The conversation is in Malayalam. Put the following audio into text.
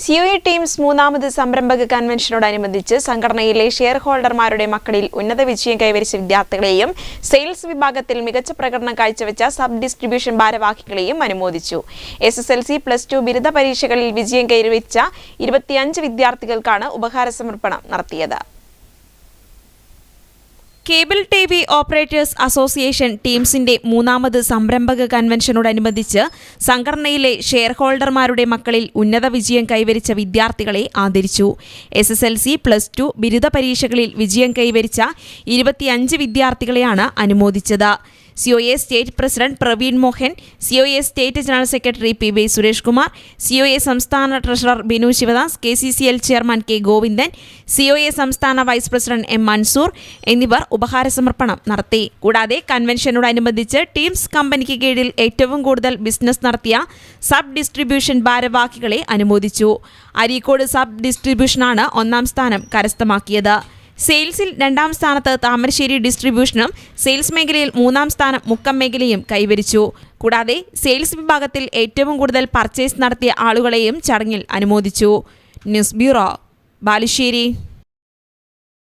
COE ടീംസ് മൂന്നാമത് സംരംഭക കൺവെൻഷനോടനുബന്ധിച്ച് സംഘടനയിലെ ഷെയർ ഹോൾഡർമാരുടെ മക്കളിൽ ഉന്നത വിജയം കൈവരിച്ച വിദ്യാർത്ഥികളെയും സെയിൽസ് വിഭാഗത്തിൽ മികച്ച പ്രകടനം കാഴ്ചവെച്ച സബ് ഡിസ്ട്രിബ്യൂഷൻ ഭാരവാഹികളെയും അനുമോദിച്ചു. SSLC, +2 ബിരുദ പരീക്ഷകളിൽ വിജയം കൈവരിച്ച 25 വിദ്യാർത്ഥികൾക്കാണ് ഉപഹാര സമർപ്പണം നടത്തിയത്. കേബിൾ TV ഓപ്പറേറ്റേഴ്സ് അസോസിയേഷൻ ടീംസിന്റെ മൂന്നാമത് സംരംഭക കൺവെൻഷനോടനുബന്ധിച്ച് സംഘടനയിലെ ഷെയർ ഹോൾഡർമാരുടെ മക്കളിൽ ഉന്നത വിജയം കൈവരിച്ച വിദ്യാർത്ഥികളെ ആദരിച്ചു. SSLC, +2 ബിരുദ പരീക്ഷകളിൽ വിജയം കൈവരിച്ച 25 വിദ്യാർത്ഥികളെയാണ് അനുമോദിച്ചത്. COA state president Praveen Mohan, COA state general secretary PB Suresh Kumar, COA സംസ്ഥാന treasurer Binu Sivadas, KCCL chairman K Govindan, COA സംസ്ഥാന വൈസ് പ്രസിഡന്റ് M മൻസൂർ എന്നിവർ ഉപഹാര സമർപ്പണം നടത്തി. കൂടാതെ കൺവെൻഷനോടനുബന്ധിച്ച് ടീംസ് കമ്പനിക്ക് കീഴിൽ ഏറ്റവും കൂടുതൽ ബിസിനസ് നടത്തിയ സബ് ഡിസ്ട്രിബ്യൂഷൻ ഭാരവാഹികളെ അനുമോദിച്ചു. അരീക്കോട് സബ് ഡിസ്ട്രിബ്യൂഷനാണ് 1ാം സ്ഥാനം കരസ്ഥമാക്കിയത്. സെയിൽസിൽ 2ാം സ്ഥാനത്ത് താമരശ്ശേരി ഡിസ്ട്രിബ്യൂഷനും സെയിൽസ് മേഖലയിൽ 3ാം സ്ഥാനം മുക്കം മേഖലയും കൈവരിച്ചു. കൂടാതെ സെയിൽസ് വിഭാഗത്തിൽ ഏറ്റവും കൂടുതൽ പർച്ചേസ് നടത്തിയ ആളുകളെയും ചടങ്ങിൽ അനുമോദിച്ചു. News bureau, Balussery.